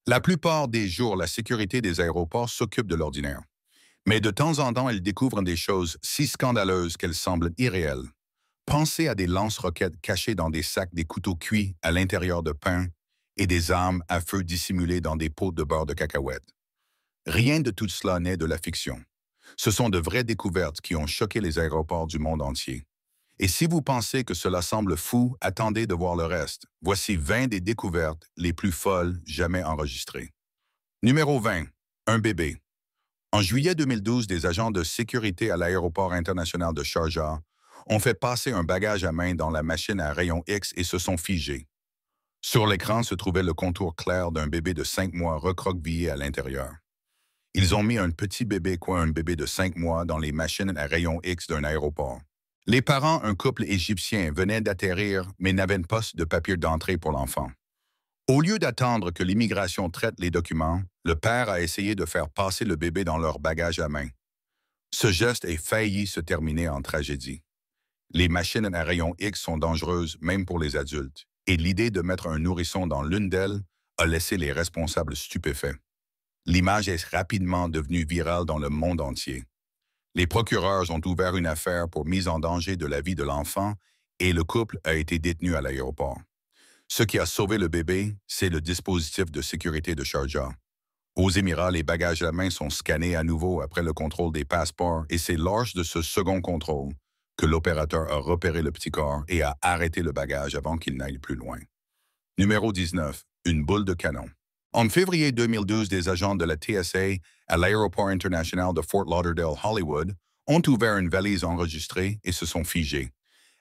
La plupart des jours, la sécurité des aéroports s'occupe de l'ordinaire. Mais de temps en temps, elle découvre des choses si scandaleuses qu'elles semblent irréelles. Pensez à des lance-roquettes cachées dans des sacs, des couteaux cuits à l'intérieur de pain et des armes à feu dissimulées dans des pots de beurre de cacahuètes. Rien de tout cela n'est de la fiction. Ce sont de vraies découvertes qui ont choqué les aéroports du monde entier. Et si vous pensez que cela semble fou, attendez de voir le reste. Voici 20 des découvertes les plus folles jamais enregistrées. Numéro 20. Un bébé. En juillet 2012, des agents de sécurité à l'aéroport international de Sharjah ont fait passer un bagage à main dans la machine à rayon X et se sont figés. Sur l'écran se trouvait le contour clair d'un bébé de 5 mois recroquevillé à l'intérieur. Ils ont mis un petit bébé, un bébé de 5 mois, dans les machines à rayon X d'un aéroport. Les parents, un couple égyptien, venaient d'atterrir mais n'avaient pas de papier d'entrée pour l'enfant. Au lieu d'attendre que l'immigration traite les documents, le père a essayé de faire passer le bébé dans leur bagage à main. Ce geste a failli se terminer en tragédie. Les machines à rayon X sont dangereuses même pour les adultes, et l'idée de mettre un nourrisson dans l'une d'elles a laissé les responsables stupéfaits. L'image est rapidement devenue virale dans le monde entier. Les procureurs ont ouvert une affaire pour mise en danger de la vie de l'enfant et le couple a été détenu à l'aéroport. Ce qui a sauvé le bébé, c'est le dispositif de sécurité de Sharjah. Aux Émirats, les bagages à main sont scannés à nouveau après le contrôle des passeports et c'est lors de ce second contrôle que l'opérateur a repéré le petit corps et a arrêté le bagage avant qu'il n'aille plus loin. Numéro 19. Une boule de canon. En février 2012, des agents de la TSA à l'aéroport international de Fort Lauderdale, Hollywood, ont ouvert une valise enregistrée et se sont figés.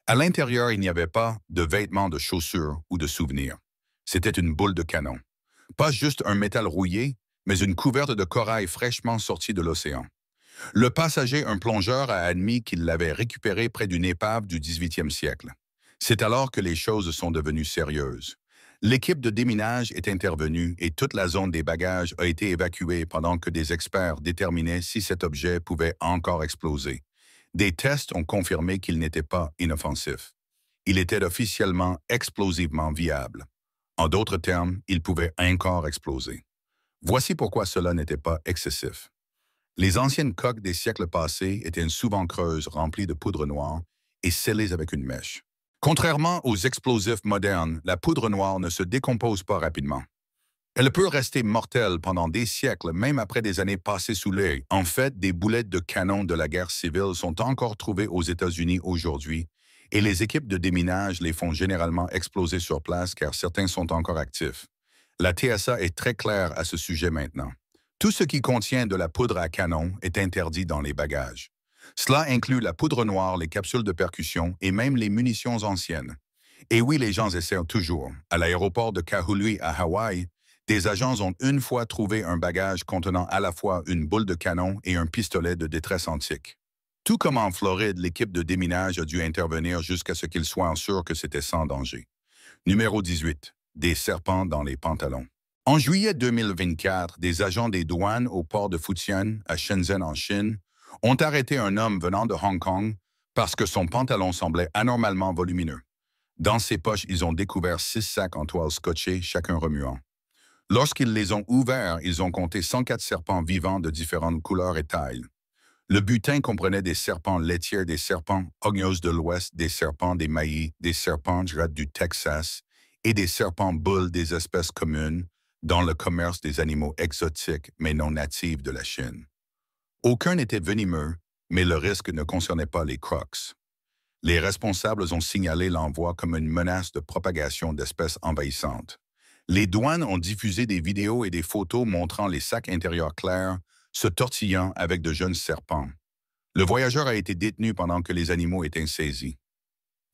À l'intérieur, il n'y avait pas de vêtements, de chaussures ou de souvenirs. C'était une boule de canon. Pas juste un métal rouillé, mais une couverte de corail fraîchement sortie de l'océan. Le passager, un plongeur, a admis qu'il l'avait récupéré près d'une épave du 18e siècle. C'est alors que les choses sont devenues sérieuses. L'équipe de déminage est intervenue et toute la zone des bagages a été évacuée pendant que des experts déterminaient si cet objet pouvait encore exploser. Des tests ont confirmé qu'il n'était pas inoffensif. Il était officiellement explosivement viable. En d'autres termes, il pouvait encore exploser. Voici pourquoi cela n'était pas excessif. Les anciennes coques des siècles passés étaient souvent creuses, remplies de poudre noire et scellées avec une mèche. Contrairement aux explosifs modernes, la poudre noire ne se décompose pas rapidement. Elle peut rester mortelle pendant des siècles, même après des années passées sous l'œil. En fait, des boulettes de canon de la guerre civile sont encore trouvées aux États-Unis aujourd'hui, et les équipes de déminage les font généralement exploser sur place car certains sont encore actifs. La TSA est très claire à ce sujet maintenant. Tout ce qui contient de la poudre à canon est interdit dans les bagages. Cela inclut la poudre noire, les capsules de percussion et même les munitions anciennes. Et oui, les gens essaient toujours. À l'aéroport de Kahului, à Hawaï, des agents ont une fois trouvé un bagage contenant à la fois une boule de canon et un pistolet de détresse antique. Tout comme en Floride, l'équipe de déminage a dû intervenir jusqu'à ce qu'ils soient sûrs que c'était sans danger. Numéro 18. Des serpents dans les pantalons. En juillet 2024, des agents des douanes au port de Futian, à Shenzhen en Chine, ont arrêté un homme venant de Hong Kong parce que son pantalon semblait anormalement volumineux. Dans ses poches, ils ont découvert 6 sacs en toile scotchés, chacun remuant. Lorsqu'ils les ont ouverts, ils ont compté 104 serpents vivants de différentes couleurs et tailles. Le butin comprenait des serpents laitiers, des serpents ognos de l'Ouest, des serpents des maïs, des serpents du Texas et des serpents boules des espèces communes dans le commerce des animaux exotiques mais non natifs de la Chine. Aucun n'était venimeux, mais le risque ne concernait pas les crocs. Les responsables ont signalé l'envoi comme une menace de propagation d'espèces envahissantes. Les douanes ont diffusé des vidéos et des photos montrant les sacs intérieurs clairs se tortillant avec de jeunes serpents. Le voyageur a été détenu pendant que les animaux étaient saisis.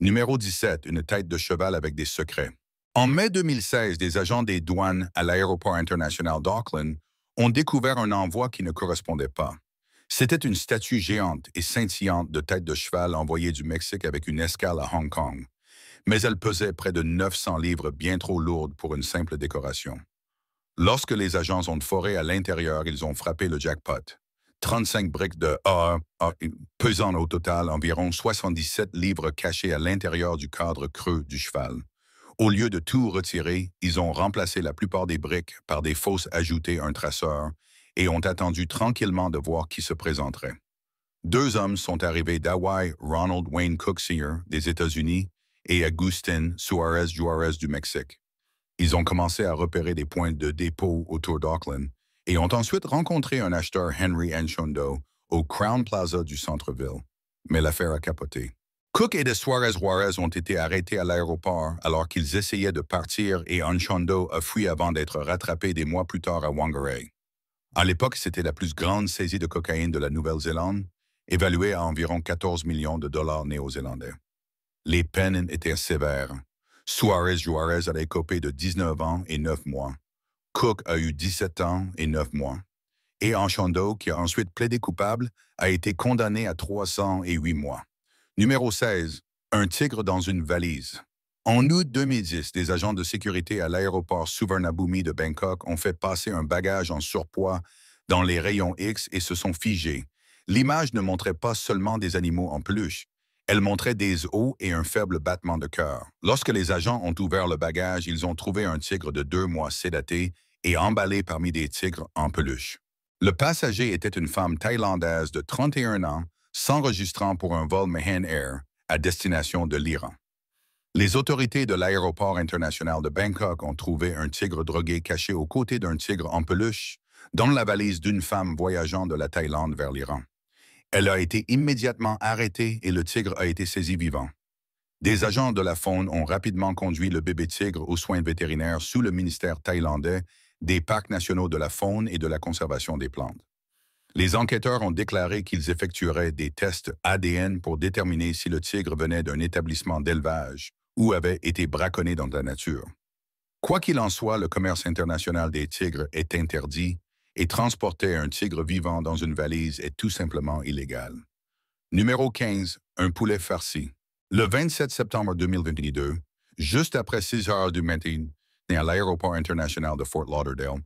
Numéro 17. Une tête de cheval avec des secrets. En mai 2016, des agents des douanes à l'aéroport international d'Auckland ont découvert un envoi qui ne correspondait pas. C'était une statue géante et scintillante de tête de cheval envoyée du Mexique avec une escale à Hong Kong. Mais elle pesait près de 900 livres, bien trop lourde pour une simple décoration. Lorsque les agents ont foré à l'intérieur, ils ont frappé le jackpot. 35 briques de or, pesant au total environ 77 livres cachés à l'intérieur du cadre creux du cheval. Au lieu de tout retirer, ils ont remplacé la plupart des briques par des fosses ajoutées un traceur et ont attendu tranquillement de voir qui se présenterait. Deux hommes sont arrivés d'Hawaï, Ronald Wayne Cook Sr. des États-Unis et Agustin Suarez Juarez du Mexique. Ils ont commencé à repérer des points de dépôt autour d'Auckland et ont ensuite rencontré un acheteur Henry Anchondo au Crown Plaza du centre-ville. Mais l'affaire a capoté. Cook et de Suarez Juarez ont été arrêtés à l'aéroport alors qu'ils essayaient de partir et Anchondo a fui avant d'être rattrapé des mois plus tard à Whangarei. À l'époque, c'était la plus grande saisie de cocaïne de la Nouvelle-Zélande, évaluée à environ 14 millions de dollars néo-zélandais. Les peines étaient sévères. Suarez Juarez a écopé de 19 ans et 9 mois. Cook a eu 17 ans et 9 mois. Et Anchondo, qui a ensuite plaidé coupable, a été condamné à 308 mois. Numéro 16. Un tigre dans une valise. En août 2010, des agents de sécurité à l'aéroport Suvarnabhumi de Bangkok ont fait passer un bagage en surpoids dans les rayons X et se sont figés. L'image ne montrait pas seulement des animaux en peluche. Elle montrait des os et un faible battement de cœur. Lorsque les agents ont ouvert le bagage, ils ont trouvé un tigre de 2 mois sédaté et emballé parmi des tigres en peluche. Le passager était une femme thaïlandaise de 31 ans, s'enregistrant pour un vol Mahan Air à destination de l'Iran. Les autorités de l'aéroport international de Bangkok ont trouvé un tigre drogué caché aux côtés d'un tigre en peluche dans la valise d'une femme voyageant de la Thaïlande vers l'Iran. Elle a été immédiatement arrêtée et le tigre a été saisi vivant. Des agents de la faune ont rapidement conduit le bébé tigre aux soins vétérinaires sous le ministère thaïlandais des Parcs nationaux de la faune et de la conservation des plantes. Les enquêteurs ont déclaré qu'ils effectueraient des tests ADN pour déterminer si le tigre venait d'un établissement d'élevage ou avait été braconné dans la nature. Quoi qu'il en soit, le commerce international des tigres est interdit et transporter un tigre vivant dans une valise est tout simplement illégal. Numéro 15. Un poulet farci. Le 27 septembre 2022, juste après 6 heures du matin, à l'aéroport international de Fort Lauderdale,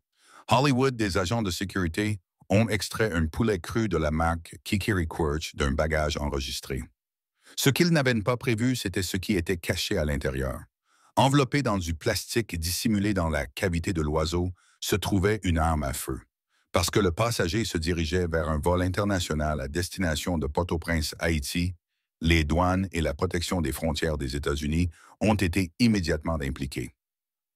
Hollywood, des agents de sécurité, ont extrait un poulet cru de la marque Kikiri Quirch d'un bagage enregistré. Ce qu'ils n'avaient pas prévu, c'était ce qui était caché à l'intérieur. Enveloppé dans du plastique dissimulé dans la cavité de l'oiseau, se trouvait une arme à feu. Parce que le passager se dirigeait vers un vol international à destination de Port-au-Prince, Haïti, les douanes et la protection des frontières des États-Unis ont été immédiatement impliqués.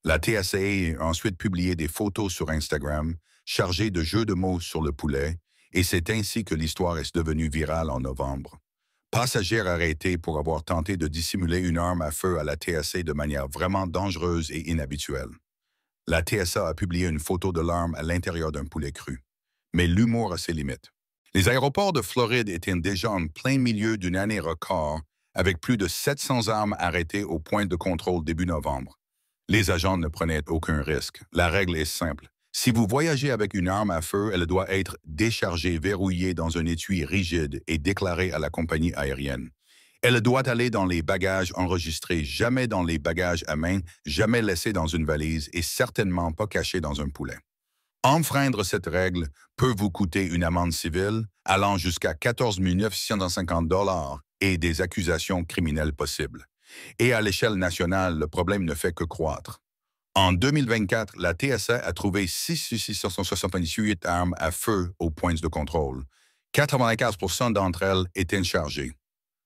La TSA a ensuite publié des photos sur Instagram chargées de jeux de mots sur le poulet, et c'est ainsi que l'histoire est devenue virale en novembre. Passager arrêté pour avoir tenté de dissimuler une arme à feu à la TSA de manière vraiment dangereuse et inhabituelle. La TSA a publié une photo de l'arme à l'intérieur d'un poulet cru. Mais l'humour a ses limites. Les aéroports de Floride étaient déjà en plein milieu d'une année record, avec plus de 700 armes arrêtées au point de contrôle début novembre. Les agents ne prenaient aucun risque. La règle est simple. Si vous voyagez avec une arme à feu, elle doit être déchargée, verrouillée dans un étui rigide et déclarée à la compagnie aérienne. Elle doit aller dans les bagages enregistrés, jamais dans les bagages à main, jamais laissée dans une valise et certainement pas cachée dans un poulet. Enfreindre cette règle peut vous coûter une amende civile allant jusqu'à 14 950 $ et des accusations criminelles possibles. Et à l'échelle nationale, le problème ne fait que croître. En 2024, la TSA a trouvé 678 armes à feu aux points de contrôle. 95% d'entre elles étaient chargées.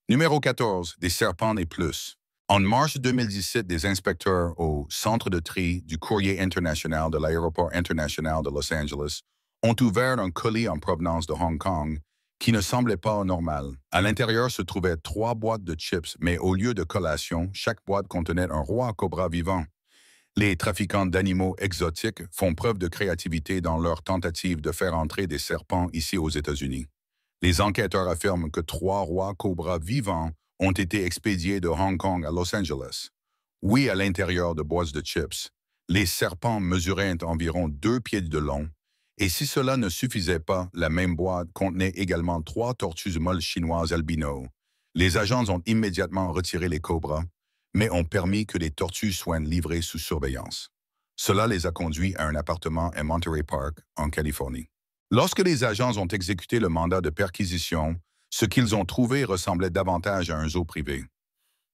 Numéro 14. Des serpents et plus. En mars 2017, des inspecteurs au centre de tri du courrier international de l'aéroport international de Los Angeles ont ouvert un colis en provenance de Hong Kong qui ne semblait pas normal. À l'intérieur se trouvaient 3 boîtes de chips, mais au lieu de collation, chaque boîte contenait un roi cobra vivant. Les trafiquants d'animaux exotiques font preuve de créativité dans leur tentative de faire entrer des serpents ici aux États-Unis. Les enquêteurs affirment que 3 rois cobras vivants ont été expédiés de Hong Kong à Los Angeles. Oui, à l'intérieur de boîtes de chips, les serpents mesuraient environ 2 pieds de long, et si cela ne suffisait pas, la même boîte contenait également 3 tortues molles chinoises albino. Les agents ont immédiatement retiré les cobras, mais ont permis que les tortues soient livrées sous surveillance. Cela les a conduits à un appartement à Monterey Park, en Californie. Lorsque les agents ont exécuté le mandat de perquisition, ce qu'ils ont trouvé ressemblait davantage à un zoo privé.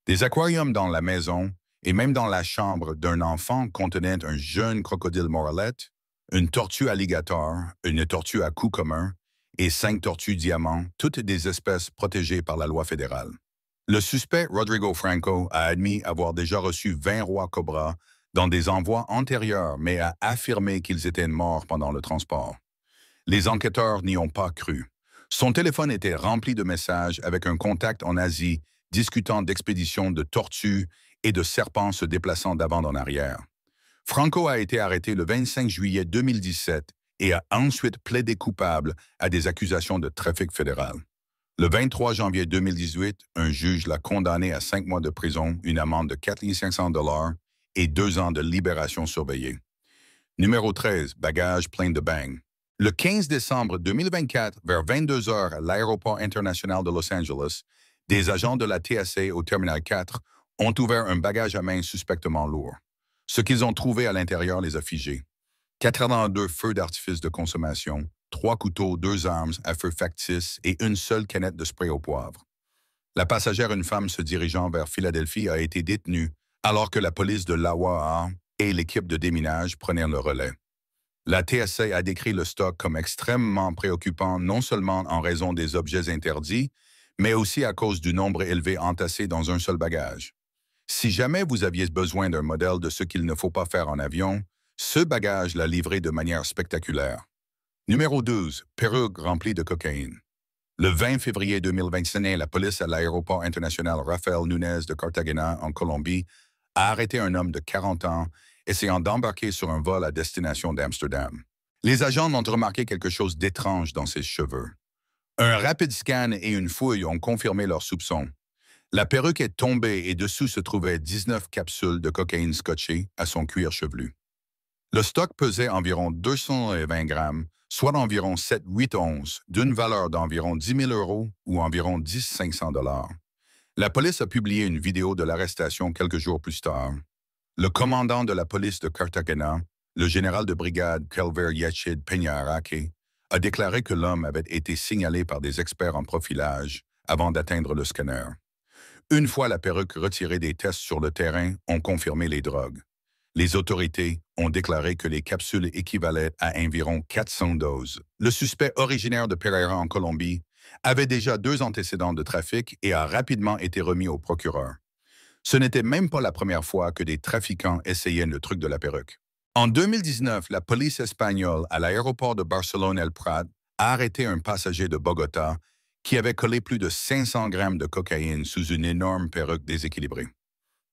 Des aquariums dans la maison Et même dans la chambre d'un enfant contenait un jeune crocodile moralette, une tortue alligator, une tortue à cou commun et 5 tortues diamants, toutes des espèces protégées par la loi fédérale. Le suspect Rodrigo Franco a admis avoir déjà reçu 20 rois cobras dans des envois antérieurs, mais a affirmé qu'ils étaient morts pendant le transport. Les enquêteurs n'y ont pas cru. Son téléphone était rempli de messages avec un contact en Asie discutant d'expéditions de tortues et de serpents se déplaçant d'avant en arrière. Franco a été arrêté le 25 juillet 2017 et a ensuite plaidé coupable à des accusations de trafic fédéral. Le 23 janvier 2018, un juge l'a condamné à 5 mois de prison, une amende de 4 500 $ et 2 ans de libération surveillée. Numéro 13, bagage plein de bang. Le 15 décembre 2024, vers 22 heures à l'aéroport international de Los Angeles, des agents de la TSA au Terminal 4 ont ouvert un bagage à main suspectement lourd. Ce qu'ils ont trouvé à l'intérieur les a figés. 82 feux d'artifice de consommation, 3 couteaux, 2 armes à feu factice et une seule canette de spray au poivre. La passagère, une femme se dirigeant vers Philadelphie, a été détenue alors que la police de l'Iowa et l'équipe de déminage prenaient le relais. La TSA a décrit le stock comme extrêmement préoccupant non seulement en raison des objets interdits, mais aussi à cause du nombre élevé entassé dans un seul bagage. Si jamais vous aviez besoin d'un modèle de ce qu'il ne faut pas faire en avion, ce bagage l'a livré de manière spectaculaire. Numéro 12, perruque remplie de cocaïne. Le 20 février 2025, la police à l'aéroport international Rafael Núñez de Cartagena, en Colombie, a arrêté un homme de 40 ans essayant d'embarquer sur un vol à destination d'Amsterdam. Les agents ont remarqué quelque chose d'étrange dans ses cheveux. Un rapide scan et une fouille ont confirmé leurs soupçons. La perruque est tombée et dessous se trouvaient 19 capsules de cocaïne scotchées à son cuir chevelu. Le stock pesait environ 220 grammes, soit environ 7-8 onces, d'une valeur d'environ 10 000 € ou environ 10 500 $. La police a publié une vidéo de l'arrestation quelques jours plus tard. Le commandant de la police de Cartagena, le général de brigade Kelver Yachid Peña-Araque, a déclaré que l'homme avait été signalé par des experts en profilage avant d'atteindre le scanner. Une fois la perruque retirée des tests sur le terrain, ont confirmé les drogues. Les autorités ont déclaré que les capsules équivalaient à environ 400 doses. Le suspect originaire de Pereira en Colombie avait déjà 2 antécédents de trafic et a rapidement été remis au procureur. Ce n'était même pas la première fois que des trafiquants essayaient le truc de la perruque. En 2019, la police espagnole à l'aéroport de Barcelone-El Prat a arrêté un passager de Bogota qui avait collé plus de 500 grammes de cocaïne sous une énorme perruque déséquilibrée.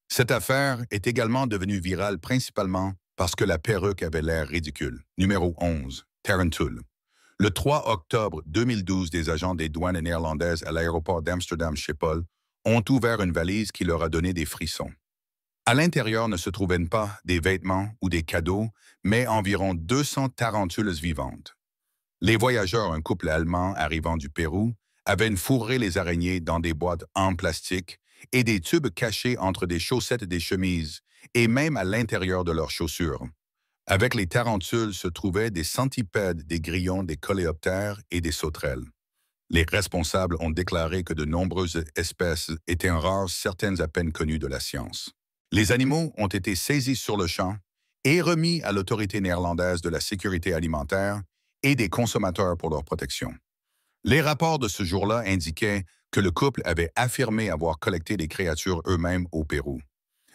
Cette affaire est également devenue virale principalement parce que la perruque avait l'air ridicule. Numéro 11, Tarantule. Le 3 octobre 2012, des agents des douanes néerlandaises à l'aéroport d'Amsterdam Schiphol ont ouvert une valise qui leur a donné des frissons. À l'intérieur ne se trouvaient pas des vêtements ou des cadeaux, mais environ 200 tarentules vivantes. Les voyageurs, un couple allemand arrivant du Pérou, avaient fourré les araignées dans des boîtes en plastique et des tubes cachés entre des chaussettes et des chemises, et même à l'intérieur de leurs chaussures. Avec les tarentules se trouvaient des centipèdes, des grillons, des coléoptères et des sauterelles. Les responsables ont déclaré que de nombreuses espèces étaient rares, certaines à peine connues de la science. Les animaux ont été saisis sur le champ et remis à l'autorité néerlandaise de la sécurité alimentaire et des consommateurs pour leur protection. Les rapports de ce jour-là indiquaient que le couple avait affirmé avoir collecté des créatures eux-mêmes au Pérou.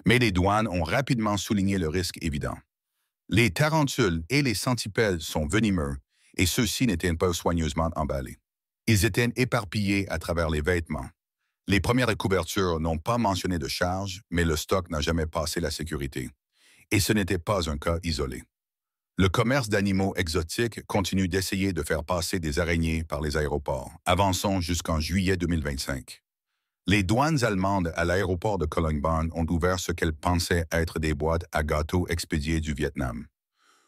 Mais les douanes ont rapidement souligné le risque évident. Les tarentules et les centipèdes sont venimeux et ceux-ci n'étaient pas soigneusement emballés. Ils étaient éparpillés à travers les vêtements. Les premières couvertures n'ont pas mentionné de charge, mais le stock n'a jamais passé la sécurité. Et ce n'était pas un cas isolé. Le commerce d'animaux exotiques continue d'essayer de faire passer des araignées par les aéroports. Avançons jusqu'en juillet 2025. Les douanes allemandes à l'aéroport de Cologne-Bonn ont ouvert ce qu'elles pensaient être des boîtes à gâteaux expédiées du Vietnam.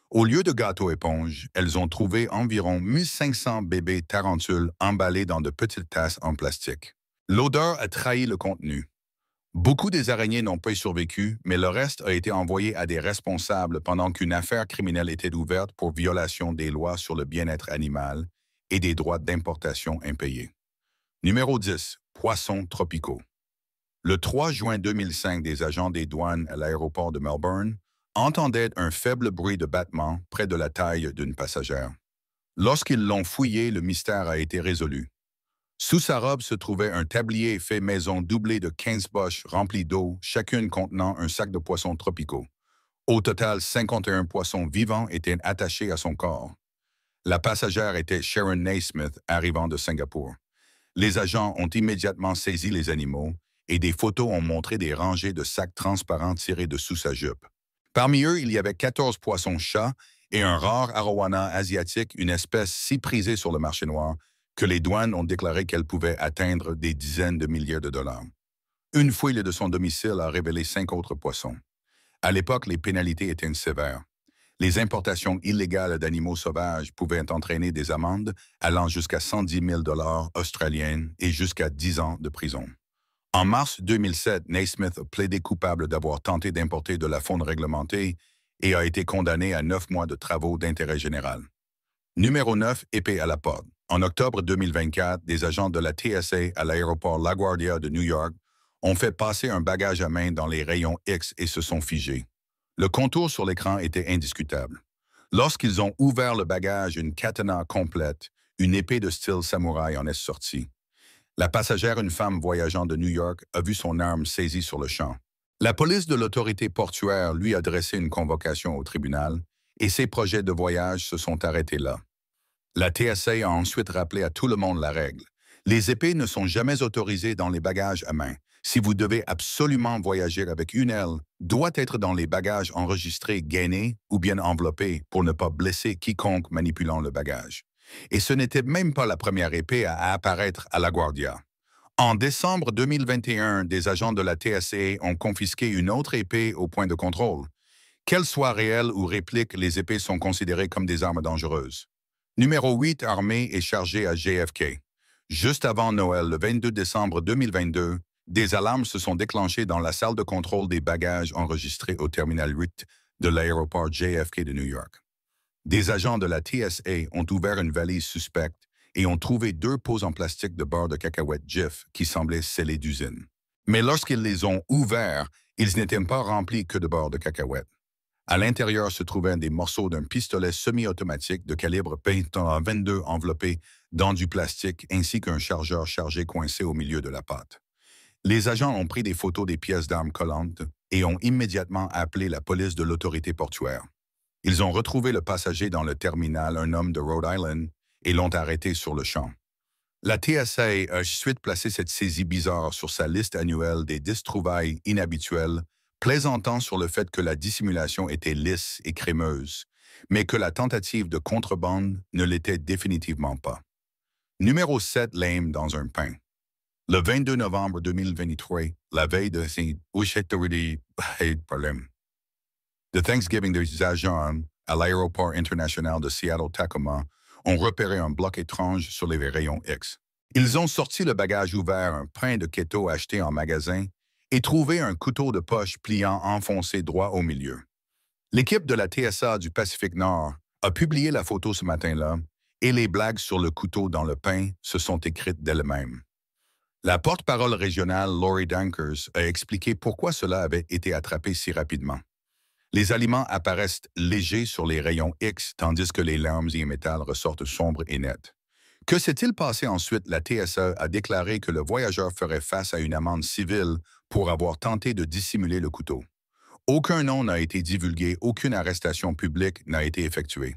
Au lieu de gâteaux éponges, elles ont trouvé environ 1500 bébés tarentules emballés dans de petites tasses en plastique. L'odeur a trahi le contenu. Beaucoup des araignées n'ont pas survécu, mais le reste a été envoyé à des responsables pendant qu'une affaire criminelle était ouverte pour violation des lois sur le bien-être animal et des droits d'importation impayés. Numéro 10. Poissons tropicaux. Le 3 juin 2005, des agents des douanes à l'aéroport de Melbourne entendaient un faible bruit de battement près de la taille d'une passagère. Lorsqu'ils l'ont fouillé, le mystère a été résolu. Sous sa robe se trouvait un tablier fait maison doublé de 15 poches remplies d'eau, chacune contenant un sac de poissons tropicaux. Au total, 51 poissons vivants étaient attachés à son corps. La passagère était Sharon Naismith, arrivant de Singapour. Les agents ont immédiatement saisi les animaux et des photos ont montré des rangées de sacs transparents tirés de sous sa jupe. Parmi eux, il y avait 14 poissons-chats et un rare arowana asiatique, une espèce si prisée sur le marché noir que les douanes ont déclaré qu'elle pouvait atteindre des dizaines de milliers de dollars. Une fouille de son domicile a révélé 5 autres poissons. À l'époque, les pénalités étaient sévères. Les importations illégales d'animaux sauvages pouvaient entraîner des amendes allant jusqu'à 110 000 dollars australiens et jusqu'à 10 ans de prison. En mars 2007, Naismith a plaidé coupable d'avoir tenté d'importer de la faune réglementée et a été condamné à 9 mois de travaux d'intérêt général. Numéro 9, épée à la porte. En octobre 2024, des agents de la TSA à l'aéroport LaGuardia de New York ont fait passer un bagage à main dans les rayons X et se sont figés. Le contour sur l'écran était indiscutable. Lorsqu'ils ont ouvert le bagage, une katana complète, une épée de style samouraï en est sortie. La passagère, une femme voyageant de New York, a vu son arme saisie sur le champ. La police de l'autorité portuaire lui a dressé une convocation au tribunal et ses projets de voyage se sont arrêtés là. La TSA a ensuite rappelé à tout le monde la règle. Les épées ne sont jamais autorisées dans les bagages à main. Si vous devez absolument voyager avec une aile, doit être dans les bagages enregistrés gainés ou bien enveloppés pour ne pas blesser quiconque manipulant le bagage. Et ce n'était même pas la première épée à apparaître à LaGuardia. En décembre 2021, des agents de la TSA ont confisqué une autre épée au point de contrôle. Qu'elles soient réelles ou répliques, les épées sont considérées comme des armes dangereuses. Numéro 8, armée et chargée à JFK. Juste avant Noël, le 22 décembre 2022, des alarmes se sont déclenchées dans la salle de contrôle des bagages enregistrés au terminal 8 de l'aéroport JFK de New York. Des agents de la TSA ont ouvert une valise suspecte et ont trouvé 2 pots en plastique de beurre de cacahuète Jif qui semblaient scellés d'usine. Mais lorsqu'ils les ont ouverts, ils n'étaient pas remplis que de beurre de cacahuète. À l'intérieur se trouvaient des morceaux d'un pistolet semi-automatique de calibre .22 enveloppé dans du plastique ainsi qu'un chargeur chargé coincé au milieu de la pâte. Les agents ont pris des photos des pièces d'armes collantes et ont immédiatement appelé la police de l'autorité portuaire. Ils ont retrouvé le passager dans le terminal, un homme de Rhode Island, et l'ont arrêté sur le champ. La TSA a ensuite placé cette saisie bizarre sur sa liste annuelle des 10 trouvailles inhabituelles, plaisantant sur le fait que la dissimulation était lisse et crémeuse, mais que la tentative de contrebande ne l'était définitivement pas. Numéro 7, lame dans un pain. Le 22 novembre 2023, la veille de Thanksgiving, des agents à l'aéroport international de Seattle-Tacoma ont repéré un bloc étrange sur les rayons X. Ils ont sorti le bagage ouvert, un pain de keto acheté en magasin, et trouvé un couteau de poche pliant enfoncé droit au milieu. L'équipe de la TSA du Pacifique Nord a publié la photo ce matin-là, et les blagues sur le couteau dans le pain se sont écrites d'elles-mêmes. La porte-parole régionale Lori Dankers a expliqué pourquoi cela avait été attrapé si rapidement. Les aliments apparaissent légers sur les rayons X, tandis que les larmes et métal ressortent sombres et nettes. Que s'est-il passé ensuite? La TSA a déclaré que le voyageur ferait face à une amende civile pour avoir tenté de dissimuler le couteau. Aucun nom n'a été divulgué, aucune arrestation publique n'a été effectuée.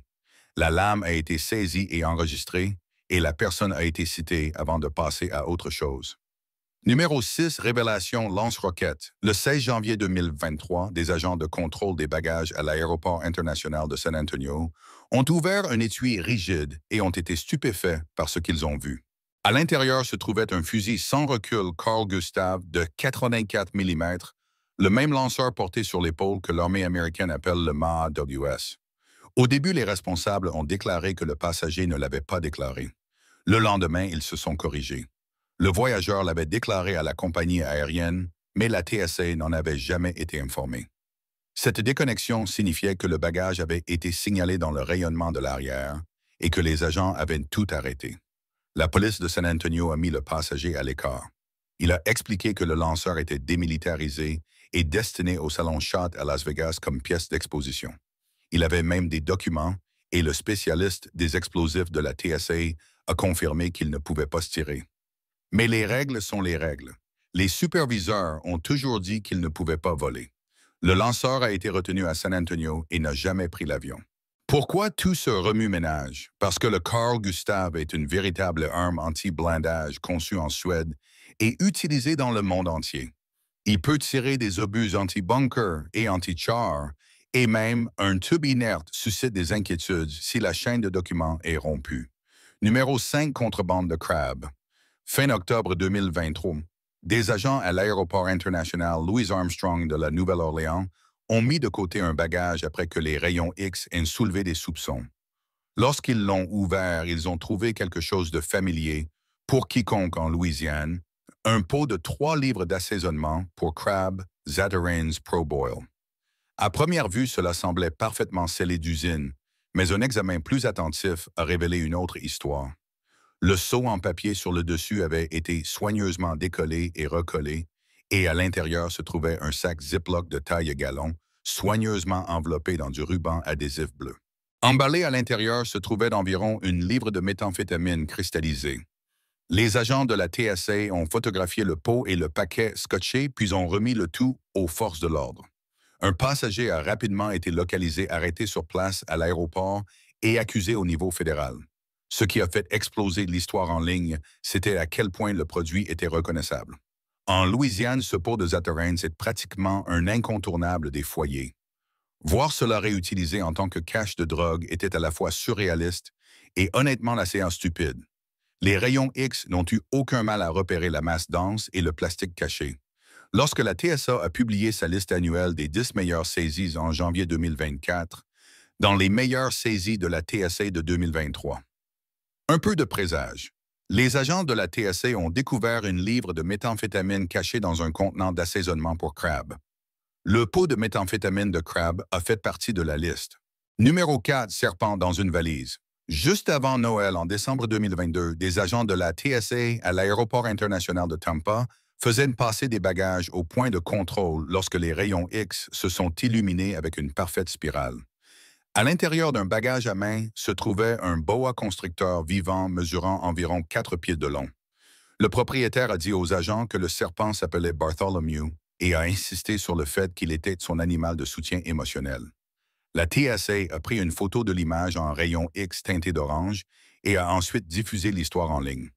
La lame a été saisie et enregistrée, et la personne a été citée avant de passer à autre chose. Numéro 6, révélation lance-roquettes. Le 16 janvier 2023, des agents de contrôle des bagages à l'aéroport international de San Antonio ont ouvert un étui rigide et ont été stupéfaits par ce qu'ils ont vu. À l'intérieur se trouvait un fusil sans recul Carl Gustav de 84 mm, le même lanceur porté sur l'épaule que l'armée américaine appelle le MAWS. Au début, les responsables ont déclaré que le passager ne l'avait pas déclaré. Le lendemain, ils se sont corrigés. Le voyageur l'avait déclaré à la compagnie aérienne, mais la TSA n'en avait jamais été informée. Cette déconnexion signifiait que le bagage avait été signalé dans le rayonnement de l'arrière et que les agents avaient tout arrêté. La police de San Antonio a mis le passager à l'écart. Il a expliqué que le lanceur était démilitarisé et destiné au Salon SHOT à Las Vegas comme pièce d'exposition. Il avait même des documents et le spécialiste des explosifs de la TSA a confirmé qu'il ne pouvait pas se tirer. Mais les règles sont les règles. Les superviseurs ont toujours dit qu'ils ne pouvaient pas voler. Le lanceur a été retenu à San Antonio et n'a jamais pris l'avion. Pourquoi tout ce remue-ménage? Parce que le Carl Gustave est une véritable arme anti-blindage conçue en Suède et utilisée dans le monde entier. Il peut tirer des obus anti-bunker et anti-char, et même un tube inerte suscite des inquiétudes si la chaîne de documents est rompue. Numéro 5, contrebande de crabe. Fin octobre 2023, des agents à l'aéroport international Louis Armstrong de la Nouvelle-Orléans ont mis de côté un bagage après que les rayons X aient soulevé des soupçons. Lorsqu'ils l'ont ouvert, ils ont trouvé quelque chose de familier pour quiconque en Louisiane, un pot de 3 livres d'assaisonnement pour crabe Zatarain's Pro Boil. À première vue, cela semblait parfaitement scellé d'usine, mais un examen plus attentif a révélé une autre histoire. Le seau en papier sur le dessus avait été soigneusement décollé et recollé, et à l'intérieur se trouvait un sac Ziploc de taille gallon, soigneusement enveloppé dans du ruban adhésif bleu. Emballé à l'intérieur se trouvait d'environ une livre de méthamphétamine cristallisée. Les agents de la TSA ont photographié le pot et le paquet scotché, puis ont remis le tout aux forces de l'ordre. Un passager a rapidement été localisé, arrêté sur place à l'aéroport et accusé au niveau fédéral. Ce qui a fait exploser l'histoire en ligne, c'était à quel point le produit était reconnaissable. En Louisiane, ce pot de Zatarain, c'est pratiquement un incontournable des foyers. Voir cela réutilisé en tant que cache de drogue était à la fois surréaliste et honnêtement assez stupide. Les rayons X n'ont eu aucun mal à repérer la masse dense et le plastique caché. Lorsque la TSA a publié sa liste annuelle des 10 meilleures saisies en janvier 2024, dans les meilleures saisies de la TSA de 2023. Un peu de présage. Les agents de la TSA ont découvert une livre de méthamphétamine cachée dans un contenant d'assaisonnement pour crabe. Le pot de méthamphétamine de crabe a fait partie de la liste. Numéro 4, serpent dans une valise. Juste avant Noël, en décembre 2022, des agents de la TSA à l'aéroport international de Tampa faisaient passer des bagages au point de contrôle lorsque les rayons X se sont illuminés avec une parfaite spirale. À l'intérieur d'un bagage à main se trouvait un boa constricteur vivant mesurant environ 4 pieds de long. Le propriétaire a dit aux agents que le serpent s'appelait Bartholomew et a insisté sur le fait qu'il était son animal de soutien émotionnel. La TSA a pris une photo de l'image en rayon X teinté d'orange et a ensuite diffusé l'histoire en ligne.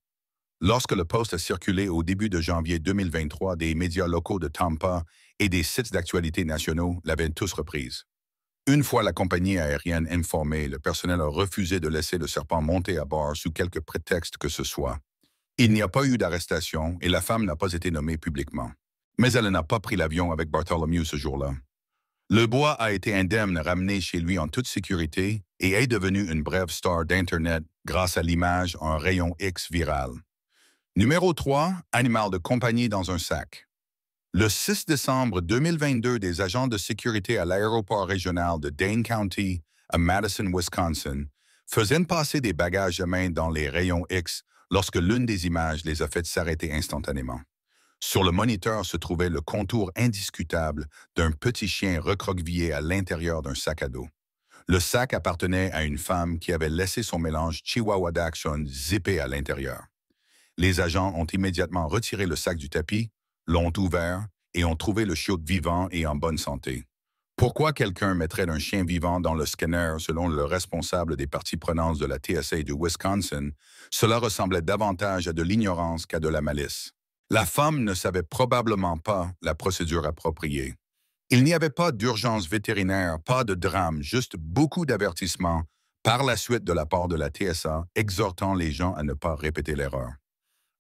Lorsque le post a circulé au début de janvier 2023, des médias locaux de Tampa et des sites d'actualité nationaux l'avaient tous reprise. Une fois la compagnie aérienne informée, le personnel a refusé de laisser le serpent monter à bord sous quelque prétexte que ce soit. Il n'y a pas eu d'arrestation et la femme n'a pas été nommée publiquement. Mais elle n'a pas pris l'avion avec Bartholomew ce jour-là. Le bois a été indemne ramené chez lui en toute sécurité et est devenu une brève star d'Internet grâce à l'image en rayon X viral. Numéro 3, animal de compagnie dans un sac. Le 6 décembre 2022, des agents de sécurité à l'aéroport régional de Dane County, à Madison, Wisconsin, faisaient passer des bagages à main dans les rayons X lorsque l'une des images les a fait s'arrêter instantanément. Sur le moniteur se trouvait le contour indiscutable d'un petit chien recroquevillé à l'intérieur d'un sac à dos. Le sac appartenait à une femme qui avait laissé son mélange Chihuahua Dachshund zippé à l'intérieur. Les agents ont immédiatement retiré le sac du tapis, l'ont ouvert et ont trouvé le chiot vivant et en bonne santé. Pourquoi quelqu'un mettrait un chien vivant dans le scanner selon le responsable des parties prenantes de la TSA du Wisconsin? Cela ressemblait davantage à de l'ignorance qu'à de la malice. La femme ne savait probablement pas la procédure appropriée. Il n'y avait pas d'urgence vétérinaire, pas de drame, juste beaucoup d'avertissements par la suite de la part de la TSA exhortant les gens à ne pas répéter l'erreur.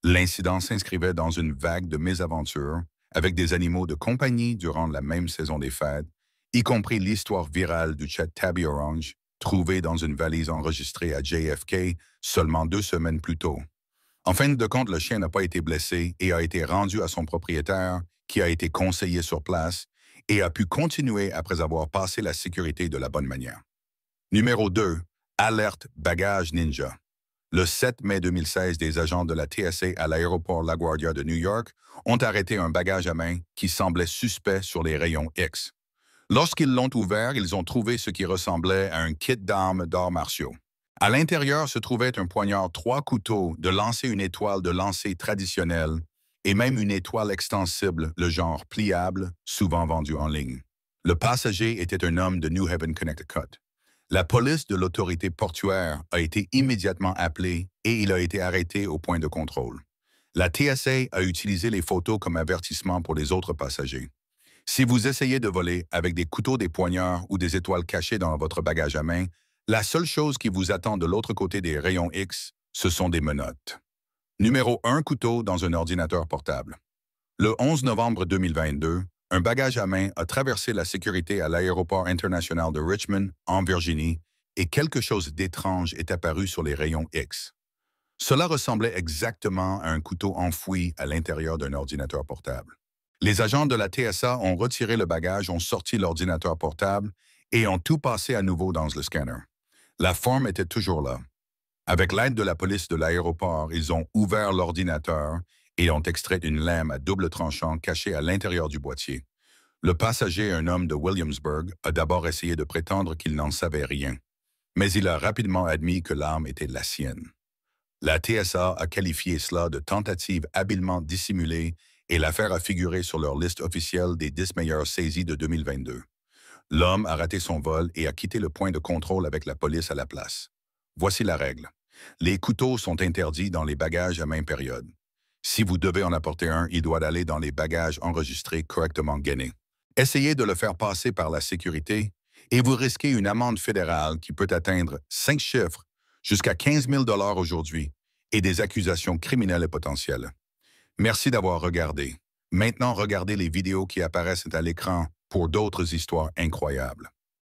L'incident s'inscrivait dans une vague de mésaventures avec des animaux de compagnie durant la même saison des fêtes, y compris l'histoire virale du chat Tabby Orange, trouvé dans une valise enregistrée à JFK seulement 2 semaines plus tôt. En fin de compte, le chien n'a pas été blessé et a été rendu à son propriétaire, qui a été conseillé sur place et a pu continuer après avoir passé la sécurité de la bonne manière. Numéro 2. Alerte bagage ninja. Le 7 mai 2016, des agents de la TSA à l'aéroport LaGuardia de New York ont arrêté un bagage à main qui semblait suspect sur les rayons X. Lorsqu'ils l'ont ouvert, ils ont trouvé ce qui ressemblait à un kit d'armes d'arts martiaux. À l'intérieur se trouvait un poignard, 3 couteaux de lancer, une étoile de lancer traditionnelle et même une étoile extensible, le genre pliable, souvent vendu en ligne. Le passager était un homme de New Haven, Connecticut. La police de l'autorité portuaire a été immédiatement appelée et il a été arrêté au point de contrôle. La TSA a utilisé les photos comme avertissement pour les autres passagers. Si vous essayez de voler avec des couteaux, des poignards ou des étoiles cachées dans votre bagage à main, la seule chose qui vous attend de l'autre côté des rayons X, ce sont des menottes. Numéro 1, couteau dans un ordinateur portable. Le 11 novembre 2022, un bagage à main a traversé la sécurité à l'aéroport international de Richmond, en Virginie, et quelque chose d'étrange est apparu sur les rayons X. Cela ressemblait exactement à un couteau enfoui à l'intérieur d'un ordinateur portable. Les agents de la TSA ont retiré le bagage, ont sorti l'ordinateur portable et ont tout passé à nouveau dans le scanner. La forme était toujours là. Avec l'aide de la police de l'aéroport, ils ont ouvert l'ordinateur et ont extrait une lame à double tranchant cachée à l'intérieur du boîtier. Le passager, un homme de Williamsburg, a d'abord essayé de prétendre qu'il n'en savait rien, mais il a rapidement admis que l'arme était la sienne. La TSA a qualifié cela de tentative habilement dissimulée et l'affaire a figuré sur leur liste officielle des 10 meilleures saisies de 2022. L'homme a raté son vol et a quitté le point de contrôle avec la police à la place. Voici la règle. Les couteaux sont interdits dans les bagages à même période. Si vous devez en apporter un, il doit aller dans les bagages enregistrés correctement gainés. Essayez de le faire passer par la sécurité et vous risquez une amende fédérale qui peut atteindre 5 chiffres jusqu'à 15 000 $ aujourd'hui et des accusations criminelles et potentielles. Merci d'avoir regardé. Maintenant, regardez les vidéos qui apparaissent à l'écran pour d'autres histoires incroyables.